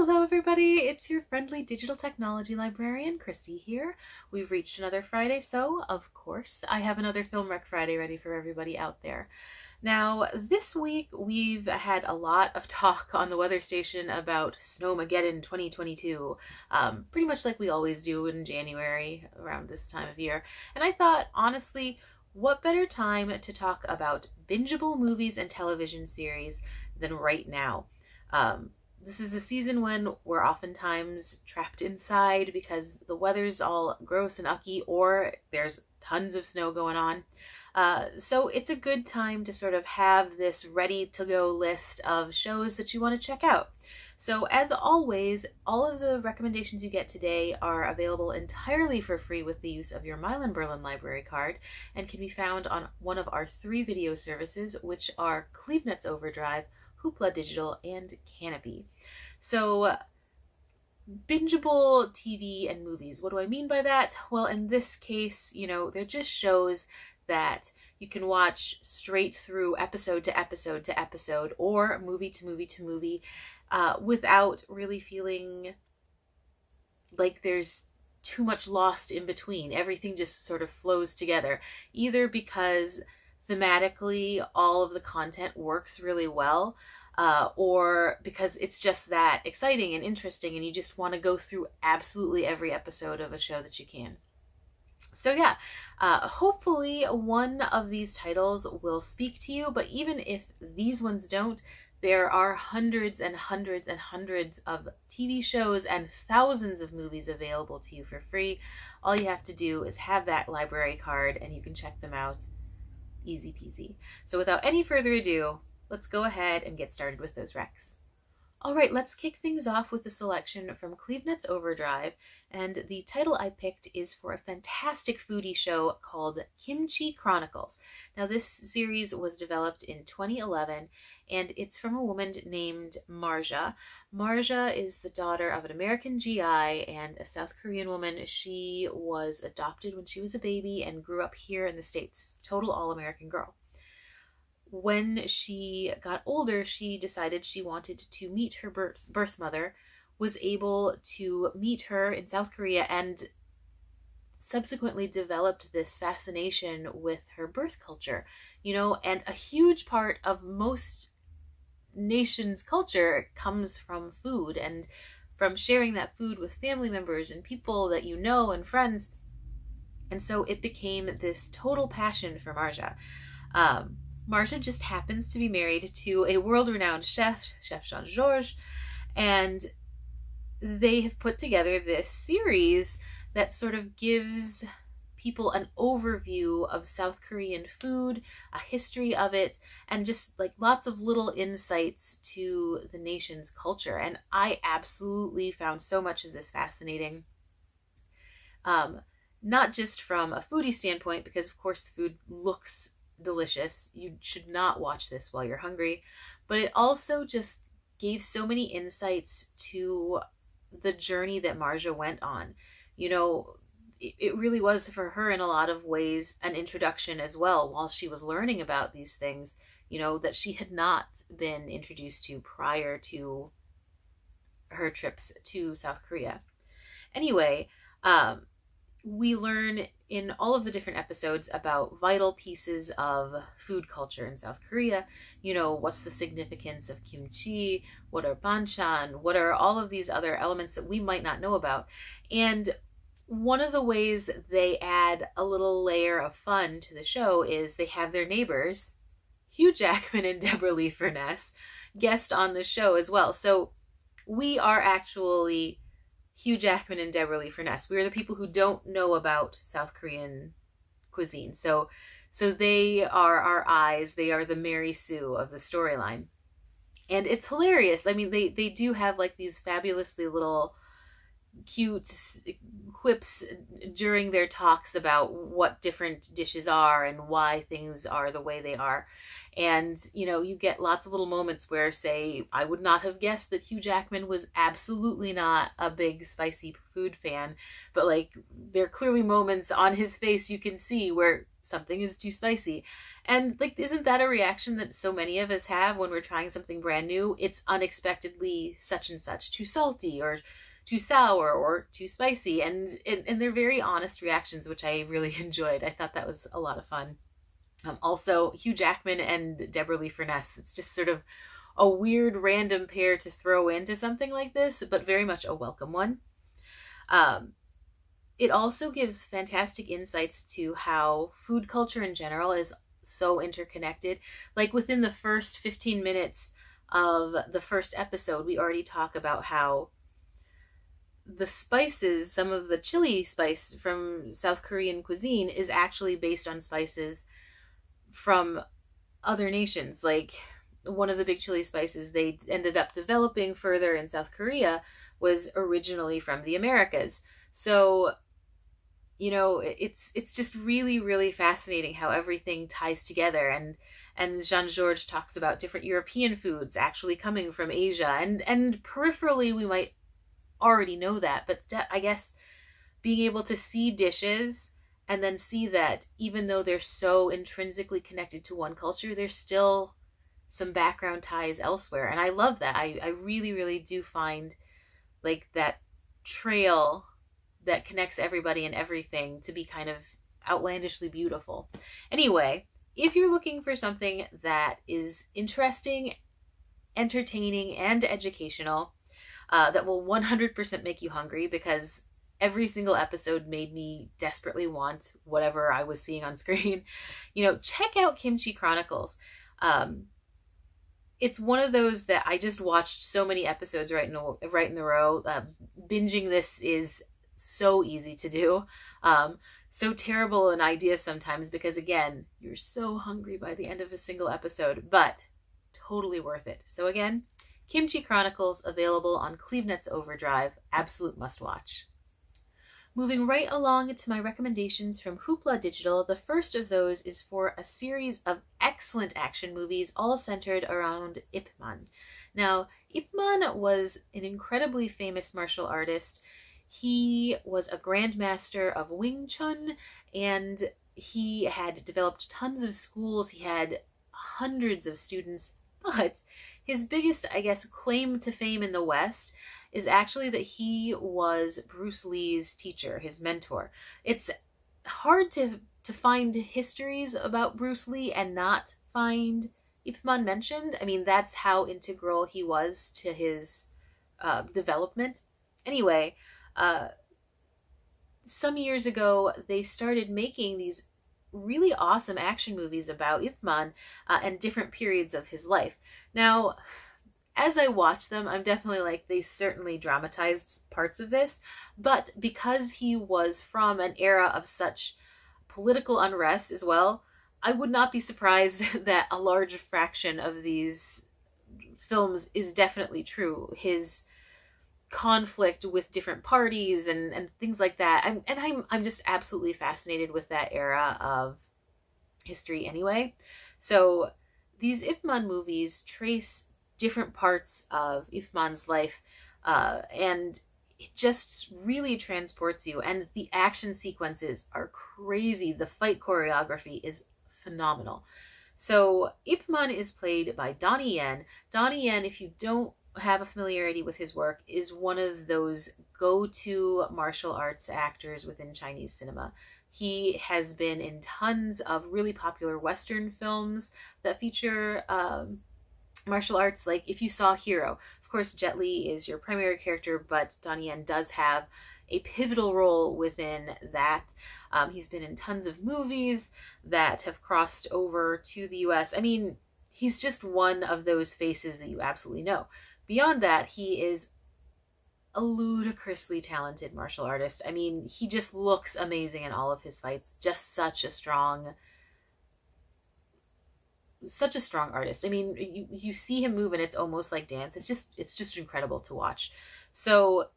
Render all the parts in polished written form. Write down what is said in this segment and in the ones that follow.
Hello everybody, it's your friendly digital technology librarian, Christy here. We've reached another Friday, so of course I have another Film Rec Friday ready for everybody out there. Now this week we've had a lot of talk on the weather station about Snowmageddon 2022, pretty much like we always do in January around this time of year. And I thought, honestly, what better time to talk about bingeable movies and television series than right now? This is the season when we're oftentimes trapped inside because the weather's all gross and ucky, or there's tons of snow going on. So it's a good time to sort of have this ready to go list of shows that you want to check out. So as always, all of the recommendations you get today are available entirely for free with the use of your Milan-Berlin library card and can be found on one of our 3 video services, which are CleveNet's Overdrive, Hoopla Digital, and Canopy. So bingeable TV and movies. What do I mean by that? Well, in this case, they're just shows that you can watch straight through episode to episode to episode or movie to movie to movie without really feeling like there's too much lost in between. Everything just sort of flows together, either because thematically all of the content works really well, or because it's just that exciting and interesting and you just want to go through absolutely every episode of a show that you can. So yeah, hopefully one of these titles will speak to you, but even if these ones don't, there are hundreds and hundreds and hundreds of TV shows and thousands of movies available to you for free. All you have to do is have that library card and you can check them out. Easy peasy. So without any further ado, let's go ahead and get started with those recs. All right, let's kick things off with a selection from CleveNet's Overdrive, and the title I picked is for a fantastic foodie show called Kimchi Chronicles. Now this series was developed in 2011, and it's from a woman named Marja. Marja is the daughter of an American GI and a South Korean woman. She was adopted when she was a baby and grew up here in the States. Total all-American girl. When she got older, she decided she wanted to meet her birth mother, was able to meet her in South Korea, and subsequently developed this fascination with her birth culture, and a huge part of most nations' culture comes from food and from sharing that food with family members and people that you know and friends. And so it became this total passion for Marja. Marja just happens to be married to a world-renowned chef, Chef Jean-Georges, and they have put together this series that sort of gives people an overview of South Korean food, a history of it, and just like lots of little insights to the nation's culture. And I absolutely found so much of this fascinating. Not just from a foodie standpoint, because of course the food looks delicious. You should not watch this while you're hungry, but it also just gave so many insights to the journey that Marja went on. It really was for her in a lot of ways an introduction as well, while she was learning about these things, that she had not been introduced to prior to her trips to South Korea. Anyway, we learn in all of the different episodes about vital pieces of food culture in South Korea. What's the significance of kimchi? What are banchan? What are all of these other elements that we might not know about? And one of the ways they add a little layer of fun to the show is they have their neighbors, Hugh Jackman and Deborah Lee Furness, guest on the show as well. So we are actually Hugh Jackman and Deborah Lee Furness. We are the people who don't know about South Korean cuisine. So they are our eyes. They are the Mary Sue of the storyline. And it's hilarious. I mean, they do have like these fabulously little cute quips during their talks about what different dishes are and why things are the way they are. And, you get lots of little moments where, say, I would not have guessed that Hugh Jackman was absolutely not a big spicy food fan, but like there are clearly moments on his face you can see where something is too spicy. And like, isn't that a reaction that so many of us have when we're trying something brand new? It's unexpectedly such and such, too salty or too sour or too spicy. And they're very honest reactions, which I really enjoyed. I thought that was a lot of fun. Also, Hugh Jackman and Deborah Lee Furness. It's just sort of a weird random pair to throw into something like this, but very much a welcome one. It also gives fantastic insights to how food culture in general is so interconnected. Like within the first 15 minutes of the first episode, we already talk about how the spices, some of the chili spice from South Korean cuisine is actually based on spices from other nations. Like one of the big chili spices they ended up developing further in South Korea was originally from the Americas. So, you know, it's just really, really fascinating how everything ties together. And Jean-Georges talks about different European foods actually coming from Asia. And peripherally, we might already know that. But I guess being able to see dishes and then see that even though they're so intrinsically connected to one culture, there's still some background ties elsewhere. And I love that. I really, really do find like that trail that connects everybody and everything to be kind of outlandishly beautiful. Anyway, if you're looking for something that is interesting, entertaining, and educational, that will 100% make you hungry, because every single episode made me desperately want whatever I was seeing on screen, you know, check out Kimchi Chronicles. It's one of those that I just watched so many episodes right in a row. Binging this is so easy to do. So terrible an idea sometimes, because again, you're so hungry by the end of a single episode, but totally worth it. So again, Kimchi Chronicles, available on CleveNet's Overdrive. Absolute must watch. Moving right along to my recommendations from Hoopla Digital, the first of those is for a series of excellent action movies all centered around Ip Man. Now, Ip Man was an incredibly famous martial artist. He was a grandmaster of Wing Chun, and he had developed tons of schools. He had hundreds of students, but his biggest, I guess, claim to fame in the West is actually that he was Bruce Lee's teacher, his mentor. It's hard to find histories about Bruce Lee and not find Ip Man mentioned. I mean, that's how integral he was to his development. Anyway, some years ago, they started making these really awesome action movies about Ip Man and different periods of his life. Now, as I watch them, I'm definitely like, they certainly dramatized parts of this, but because he was from an era of such political unrest as well, I would not be surprised that a large fraction of these films is definitely true. His conflict with different parties and things like that. I'm just absolutely fascinated with that era of history anyway. So these Ip Man movies trace different parts of Ip Man's life, and it just really transports you. And the action sequences are crazy. The fight choreography is phenomenal. So Ip Man is played by Donnie Yen. Donnie Yen, if you don't have a familiarity with his work, is one of those go-to martial arts actors within Chinese cinema. He has been in tons of really popular Western films that feature martial arts. Like if you saw Hero, of course Jet Li is your primary character, but Donnie Yen does have a pivotal role within that. He's been in tons of movies that have crossed over to the US. I mean, he's just one of those faces that you absolutely know. Beyond that, he is a ludicrously talented martial artist. I mean, he just looks amazing in all of his fights. Just such a strong artist. I mean, you see him move and it's almost like dance. It's just incredible to watch. So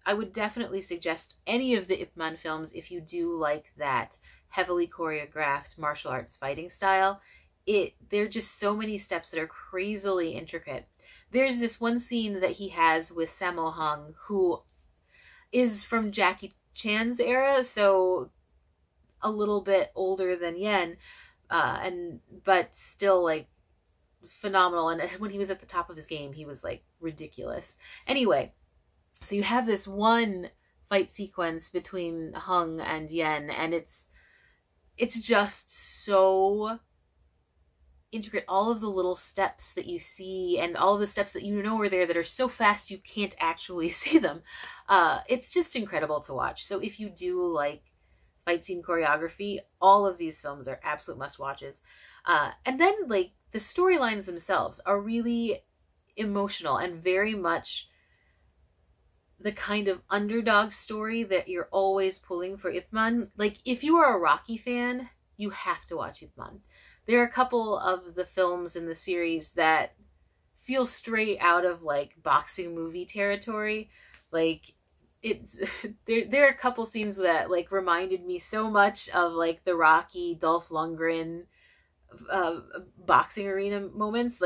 I would definitely suggest any of the Ip Man films if you do like that heavily choreographed martial arts fighting style. There are just so many steps that are crazily intricate. There's this one scene that he has with Sammo Hung, who is from Jackie Chan's era, so a little bit older than Yen, but still like phenomenal. And when he was at the top of his game, he was like ridiculous. Anyway, so you have this one fight sequence between Hung and Yen, and it's just so intricate. All of the little steps that you see and all of the steps that you know are there that are so fast you can't actually see them. It's just incredible to watch. So if you do like fight scene choreography, all of these films are absolute must-watches. And then like the storylines themselves are really emotional and very much the kind of underdog story that you're always pulling for Ip Man. Like, if you are a Rocky fan, you have to watch Ip Man. There are a couple of the films in the series that feel straight out of, like, boxing movie territory. Like, it's... there are a couple scenes that, like, reminded me so much of, like, the Rocky, Dolph Lundgren boxing arena moments.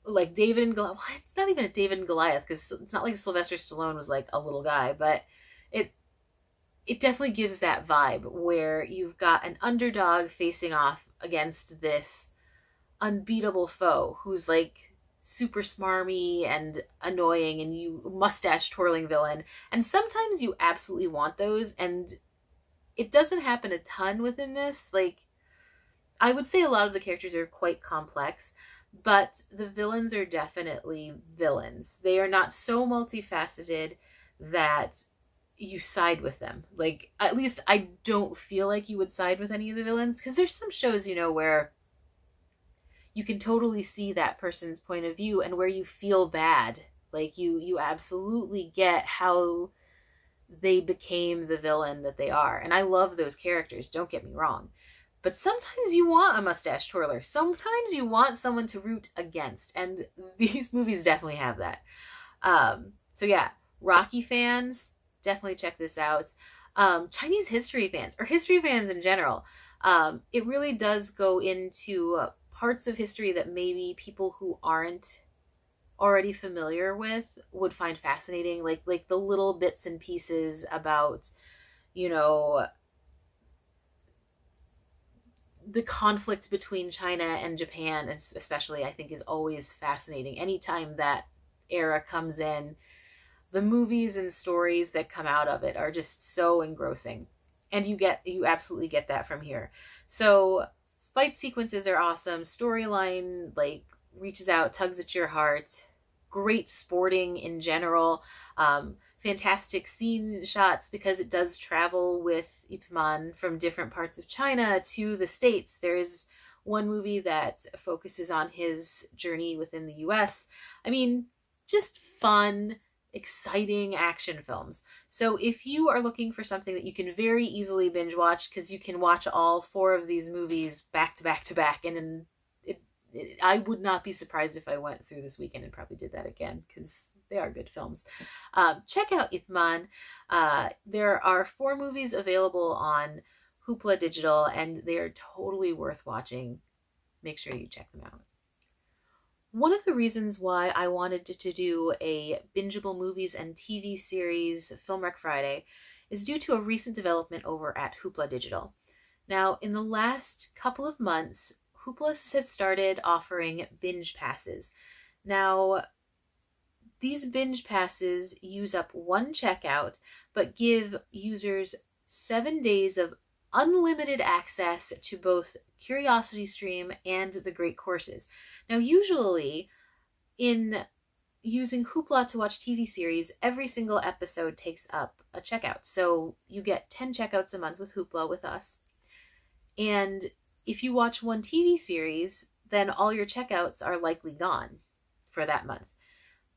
Like David and Goliath. Well, it's not even a David and Goliath, because it's not like Sylvester Stallone was like a little guy, but it definitely gives that vibe where you've got an underdog facing off against this unbeatable foe who's like super smarmy and annoying and you mustache twirling villain. And sometimes you absolutely want those, and it doesn't happen a ton within this. Like, I would say a lot of the characters are quite complex, but the villains are definitely villains. They are not so multifaceted that you side with them. Like, at least I don't feel like you would side with any of the villains, because there's some shows, you know, where you can totally see that person's point of view and where you feel bad. Like, you absolutely get how they became the villain that they are. And I love those characters, don't get me wrong. But sometimes you want a mustache twirler. Sometimes you want someone to root against. And these movies definitely have that. So yeah, Rocky fans, definitely check this out. Chinese history fans, or history fans in general, it really does go into parts of history that maybe people who aren't already familiar with would find fascinating. Like the little bits and pieces about, you know, the conflict between China and Japan, especially, I think is always fascinating. Anytime that era comes in, the movies and stories that come out of it are just so engrossing. And you absolutely get that from here. So fight sequences are awesome. Storyline, like, reaches out, tugs at your heart. Great sporting in general. Fantastic scene shots, because it does travel with Ip Man from different parts of China to the States. There is one movie that focuses on his journey within the US. I mean, just fun, exciting action films. So if you are looking for something that you can very easily binge watch, because you can watch all 4 of these movies back to back to back, and I would not be surprised if I went through this weekend and probably did that again, because they are good films. Check out Ip Man. There are 4 movies available on Hoopla Digital, and they are totally worth watching. Make sure you check them out. One of the reasons why I wanted to do a Bingeable Movies and TV series Film Rec Friday is due to a recent development over at Hoopla Digital. Now, in the last couple of months, Hoopla has started offering binge passes. Now, these binge passes use up one checkout, but give users 7 days of unlimited access to both CuriosityStream and the Great Courses. Now, usually, in using Hoopla to watch TV series, every single episode takes up a checkout. So you get 10 checkouts a month with Hoopla with us. And if you watch one TV series, then all your checkouts are likely gone for that month.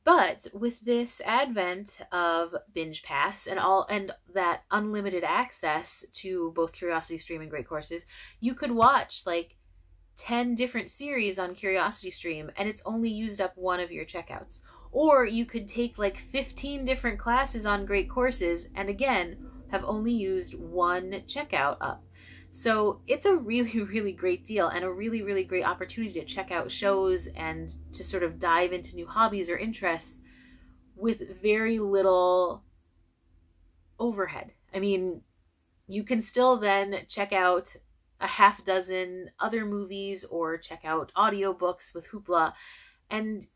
But with this advent of Binge Pass and that unlimited access to both CuriosityStream and Great Courses, you could watch like 10 different series on CuriosityStream and it's only used up one of your checkouts. Or you could take like 15 different classes on Great Courses and again have only used one checkout up. So it's a really, really great deal and a really, really great opportunity to check out shows and to sort of dive into new hobbies or interests with very little overhead. I mean, You can still then check out a half dozen other movies or check out audiobooks with Hoopla and,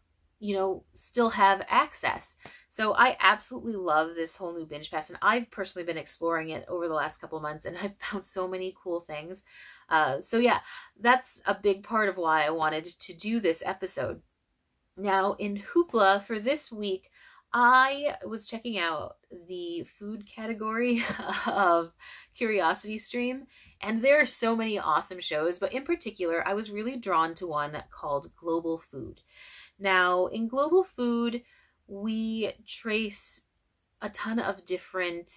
still have access. So I absolutely love this whole new Binge Pass, and I've personally been exploring it over the last couple months, and I've found so many cool things. So yeah, that's a big part of why I wanted to do this episode. Now, in Hoopla for this week, I was checking out the food category of Curiosity Stream, and there are so many awesome shows, but in particular, I was really drawn to one called Global Food. Now, in Global Food, we trace a ton of different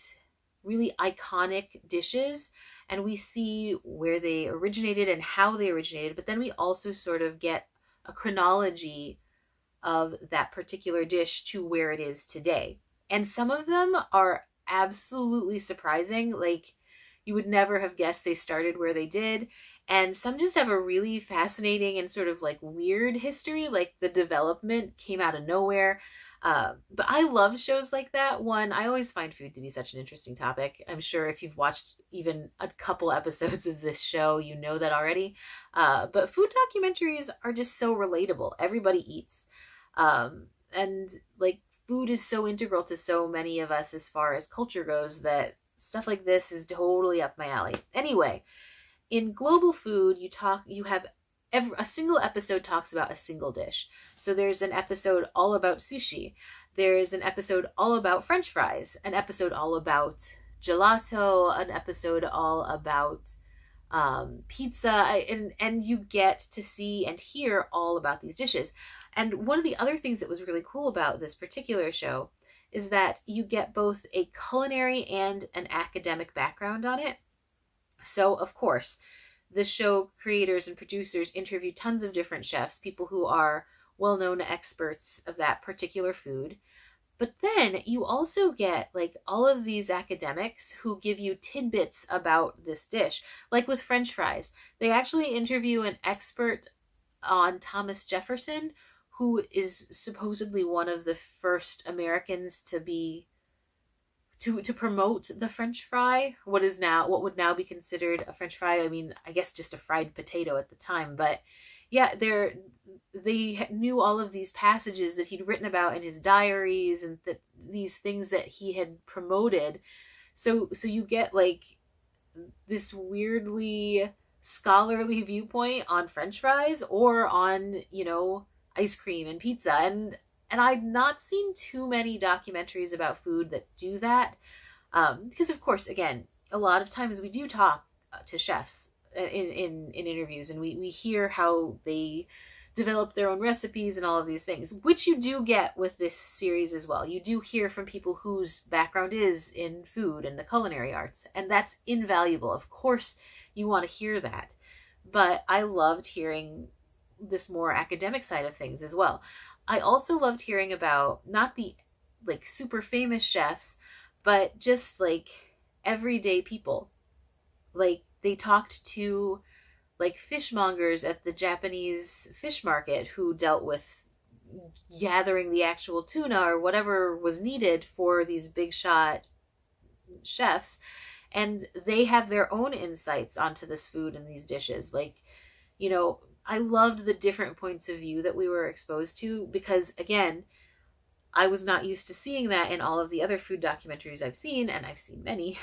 really iconic dishes, and we see where they originated and how they originated, but then we also sort of get a chronology of that particular dish to where it is today. And some of them are absolutely surprising. Like, you would never have guessed they started where they did. And some just have a really fascinating and sort of like weird history, like the development came out of nowhere. But I love shows like that. One, I always find food to be such an interesting topic. I'm sure if you've watched even a couple episodes of this show, you know that already. But food documentaries are just so relatable. Everybody eats. And like food is so integral to so many of us as far as culture goes that stuff like this is totally up my alley. Anyway, in Global Food, you have a single episode talks about a single dish. So there's an episode all about sushi. There's an episode all about French fries, an episode all about gelato, an episode all about pizza, and you get to see and hear all about these dishes. And one of the other things that was really cool about this particular show is that you get both a culinary and an academic background on it. So, of course, the show creators and producers interview tons of different chefs, people who are well-known experts of that particular food. But then you also get like all of these academics who give you tidbits about this dish. Like with French fries, they actually interview an expert on Thomas Jefferson, who is supposedly one of the first Americans to promote the French fry, what would now be considered a French fry. I mean, I guess just a fried potato at the time, but yeah, they knew all of these passages that he'd written about in his diaries and these things that he had promoted. So you get like this weirdly scholarly viewpoint on French fries or on, ice cream and pizza. And I've not seen too many documentaries about food that do that. Because of course, again, a lot of times we do talk to chefs in interviews, and we hear how they develop their own recipes and all of these things, which you do get with this series as well. You do hear from people whose background is in food and the culinary arts, and that's invaluable. Of course, you want to hear that. But I loved hearing this more academic side of things as well. I also loved hearing about not the like super famous chefs, but just like everyday people. Like they talked to like fishmongers at the Japanese fish market who dealt with gathering the actual tuna or whatever was needed for these big shot chefs. And they have their own insights onto this food and these dishes. Like, I loved the different points of view that we were exposed to because, again, I was not used to seeing that in all of the other food documentaries I've seen, and I've seen many.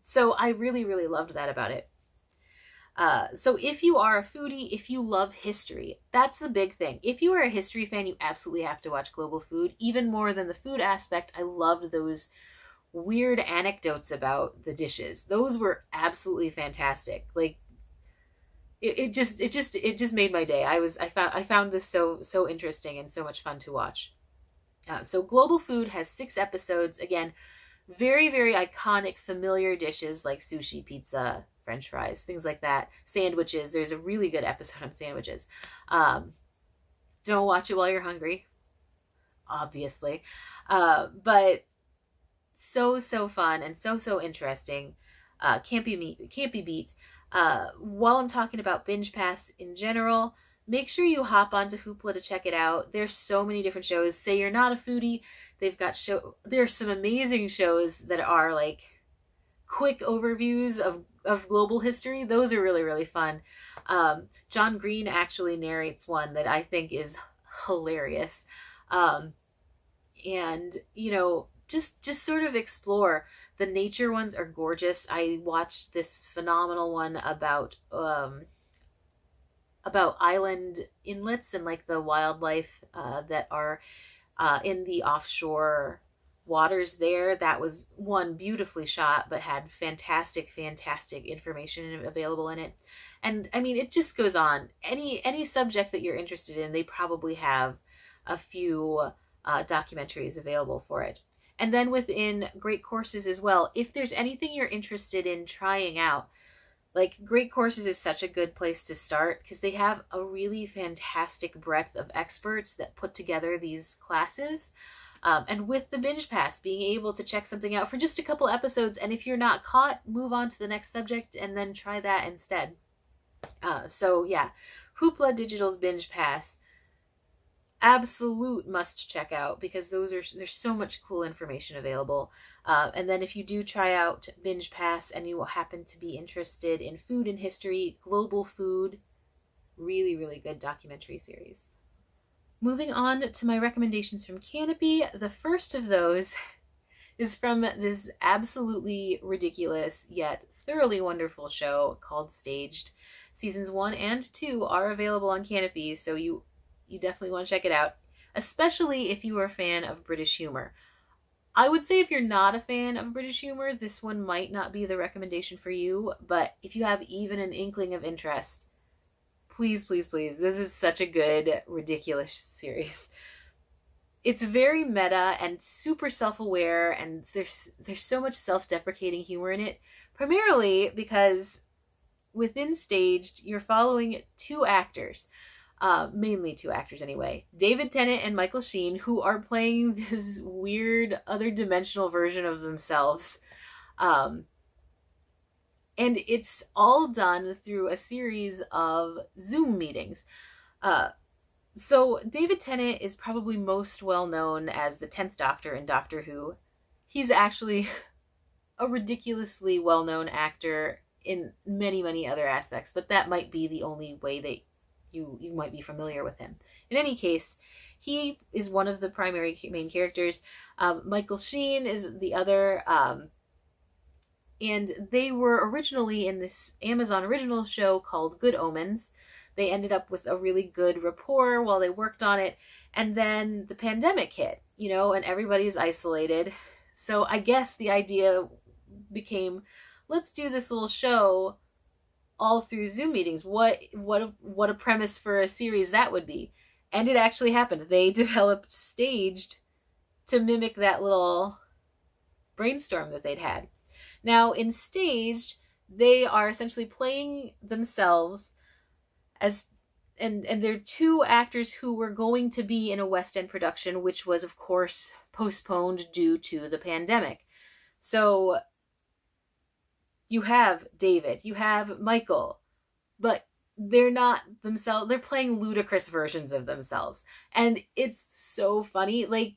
So I really, really loved that about it. So if you are a foodie, if you love history, that's the big thing. If you are a history fan, you absolutely have to watch Global Food. Even more than the food aspect, I loved those weird anecdotes about the dishes. Those were absolutely fantastic. Like, it just made my day. I found this so interesting and so much fun to watch. So Global Food has 6 episodes. Again, very, very iconic, familiar dishes like sushi, pizza, French fries, things like that. Sandwiches. There's a really good episode on sandwiches. Don't watch it while you're hungry, obviously. But so fun and so interesting. Can't be beat. While I'm talking about Binge Pass in general, make sure you hop onto Hoopla to check it out. There's so many different shows. Say you're not a foodie, there are some amazing shows that are like quick overviews of global history. Those are really, really fun. John Green actually narrates one that I think is hilarious. And, you know, just sort of explore. The nature ones are gorgeous. I watched this phenomenal one about island inlets and like the wildlife that are in the offshore waters there. That was one beautifully shot, but had fantastic information available in it. And I mean, it just goes on. Any subject that you're interested in, they probably have a few documentaries available for it. And then within Great Courses as well, if there's anything you're interested in trying out, like Great Courses is such a good place to start because they have a really fantastic breadth of experts that put together these classes. And with the Binge Pass, being able to check something out for just a couple episodes, and if you're not caught, move on to the next subject and then try that instead. So yeah, Hoopla Digital's Binge Pass, absolute must check out because there's so much cool information available. And then if you do try out Binge Pass and you happen to be interested in food and history, global food, really, really good documentary series. Moving on to my recommendations from Canopy, the first of those is from this absolutely ridiculous yet thoroughly wonderful show called Staged. Seasons 1 and 2 are available on Canopy, so you definitely want to check it out, especially if you are a fan of British humor. I would say if you're not a fan of British humor, this one might not be the recommendation for you, but if you have even an inkling of interest, please, please, please, this is such a good, ridiculous series. It's very meta and super self-aware, and there's so much self-deprecating humor in it, primarily because within Staged, you're following two actors, mainly two actors anyway, David Tennant and Michael Sheen, who are playing this weird other dimensional version of themselves. And it's all done through a series of Zoom meetings. So David Tennant is probably most well known as the 10th Doctor in Doctor Who. He's actually a ridiculously well-known actor in many, many other aspects, but that might be the only way that you might be familiar with him. In any case, he is one of the primary main characters. Michael Sheen is the other, and they were originally in this Amazon original show called Good Omens. They ended up with a really good rapport while they worked on it, and then the pandemic hit, and everybody's isolated. So I guess the idea became, let's do this little show all through Zoom meetings. What a premise for a series that would be. And it actually happened. They developed Staged to mimic that little brainstorm that they'd had. Now in Staged, they are essentially playing themselves as, and they're two actors who were going to be in a West End production, which was of course postponed due to the pandemic. So you have David, you have Michael, but they're not themselves. They're playing ludicrous versions of themselves. And it's so funny. Like,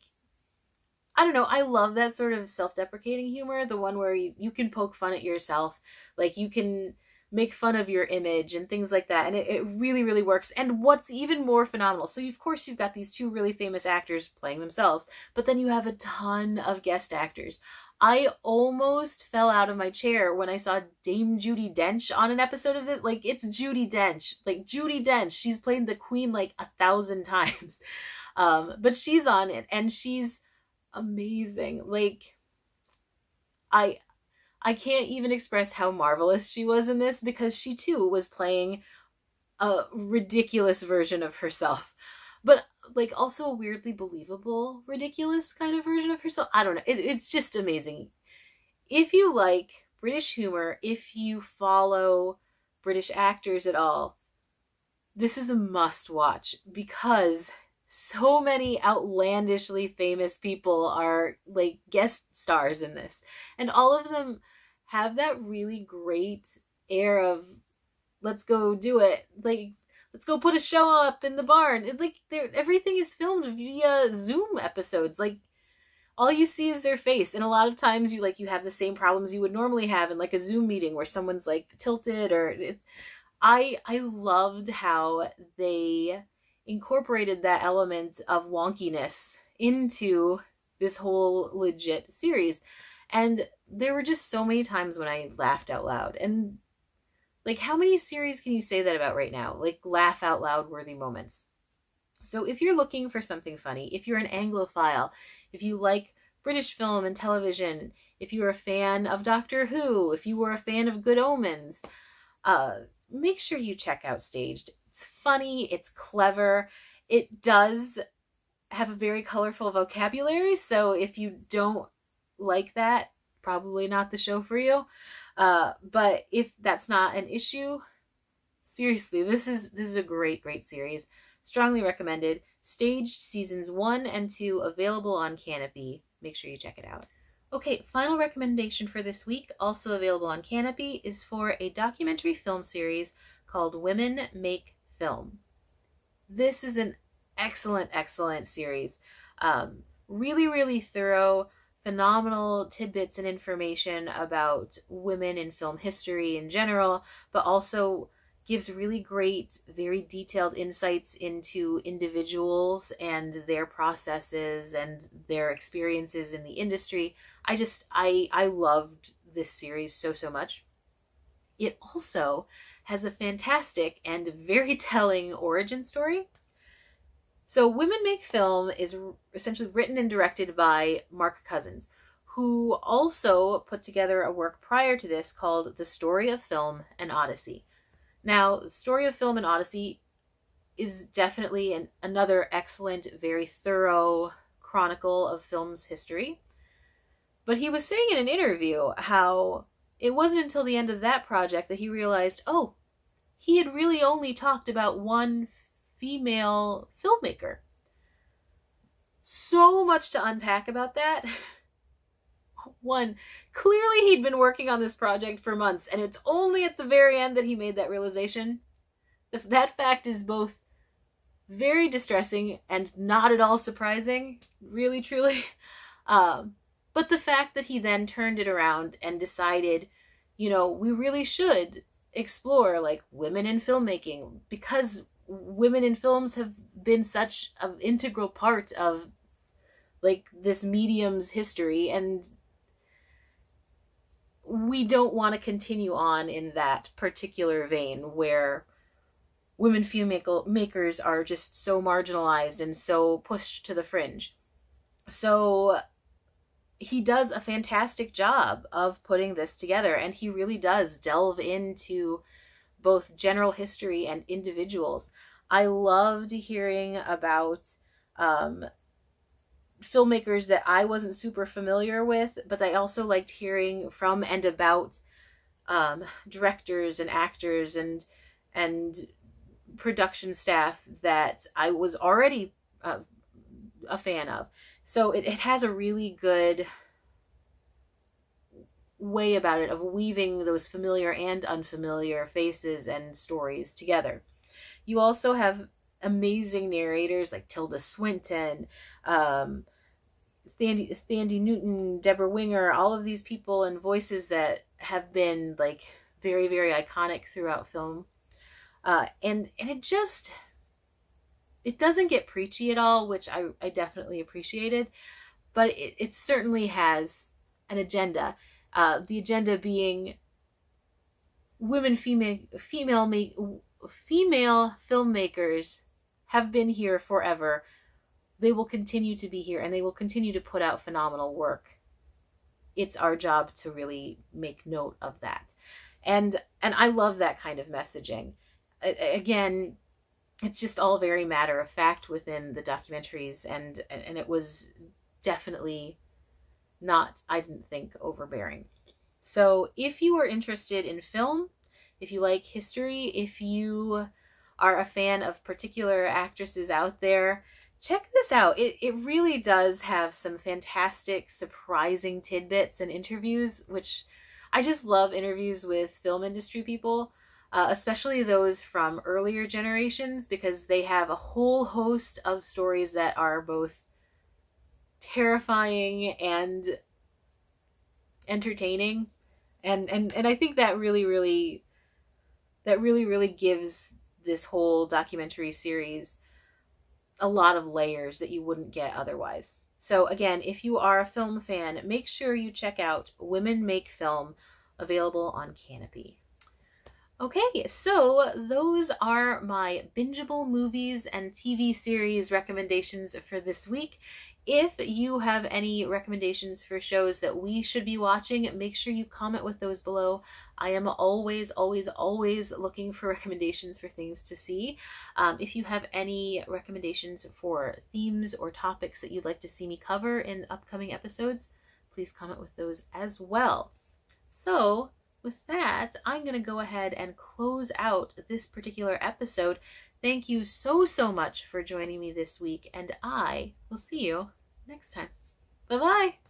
I don't know. I love that sort of self-deprecating humor. The one where you can poke fun at yourself. Like, you can make fun of your image and things like that. And it really, really works. And what's even more phenomenal, so of course you've got these two really famous actors playing themselves, but then you have a ton of guest actors. I almost fell out of my chair when I saw Dame Judi Dench on an episode of it. Like, it's Judi Dench. Like, Judi Dench. She's played the Queen like 1,000 times. But she's on it, and she's amazing. Like, I can't even express how marvelous she was in this, because she too was playing a ridiculous version of herself. But like also a weirdly believable, ridiculous kind of version of herself. I don't know. It's just amazing. If you like British humor, if you follow British actors at all, this is a must watch, because so many outlandishly famous people are like guest stars in this. And all of them have that really great air of, let's go do it. Like, let's go put a show up in the barn. Everything is filmed via Zoom episodes. Like, all you see is their face. And a lot of times you have the same problems you would normally have in like a Zoom meeting where someone's like tilted I loved how they incorporated that element of wonkiness into this whole legit series. And there were just so many times when I laughed out loud. And like, how many series can you say that about right now? Like, laugh out loud worthy moments. So if you're looking for something funny, if you're an Anglophile, if you like British film and television, if you're a fan of Doctor Who, if you were a fan of Good Omens, make sure you check out Staged. It's funny, it's clever, it does have a very colorful vocabulary, so if you don't like that, probably not the show for you. But if that's not an issue, seriously, this is a great series. Strongly recommended. Staged seasons 1 and 2 available on Canopy. Make sure you check it out. Okay, final recommendation for this week, also available on Canopy, is for a documentary film series called Women Make Film. This is an excellent series. Really thorough, phenomenal tidbits and information about women in film history in general, but also gives really great, very detailed insights into individuals and their processes and their experiences in the industry. I loved this series so much. It also has a fantastic and very telling origin story. So Women Make Film is essentially written and directed by Mark Cousins, who also put together a work prior to this called The Story of Film and Odyssey. Now, The Story of Film and Odyssey is definitely another excellent, very thorough chronicle of film's history. But he was saying in an interview how it wasn't until the end of that project that he realized, oh, he had really only talked about one female filmmaker. So much to unpack about that. One, clearly he'd been working on this project for months, and it's only at the very end that he made that realization. That fact is both very distressing and not at all surprising, really, truly. But the fact that he then turned it around and decided, we really should explore like women in filmmaking, because women in films have been such an integral part of like this medium's history, and we don't want to continue on in that particular vein where women filmmakers are just so marginalized and so pushed to the fringe. So he does a fantastic job of putting this together, and he really does delve into both general history and individuals. I loved hearing about filmmakers that I wasn't super familiar with, but I also liked hearing from and about directors and actors and production staff that I was already a fan of. So it has a really good way about it of weaving those familiar and unfamiliar faces and stories together. You also have amazing narrators like Tilda Swinton, Thandie Newton, Deborah Winger, all of these people and voices that have been like very iconic throughout film. And it doesn't get preachy at all, which I definitely appreciated, but it certainly has an agenda. The agenda being female filmmakers have been here forever. They will continue to be here, and they will continue to put out phenomenal work. It's our job to really make note of that. And I love that kind of messaging. Again, it's just all very matter of fact within the documentaries, and it was definitely not, I didn't think, overbearing. So if you are interested in film, if you like history, if you are a fan of particular actresses out there, check this out. It really does have some fantastic, surprising tidbits and interviews, which I just love interviews with film industry people, especially those from earlier generations, because they have a whole host of stories that are both terrifying and entertaining. And I think that really gives this whole documentary series a lot of layers that you wouldn't get otherwise. So again, if you are a film fan, make sure you check out Women Make Film, available on Canopy. Okay, so those are my bingeable movies and TV series recommendations for this week. If you have any recommendations for shows that we should be watching, make sure you comment with those below. I am always looking for recommendations for things to see. If you have any recommendations for themes or topics that you'd like to see me cover in upcoming episodes, please comment with those as well. So, with that, I'm going to go ahead and close out this particular episode. Thank you so much for joining me this week, and I will see you next time. Bye-bye!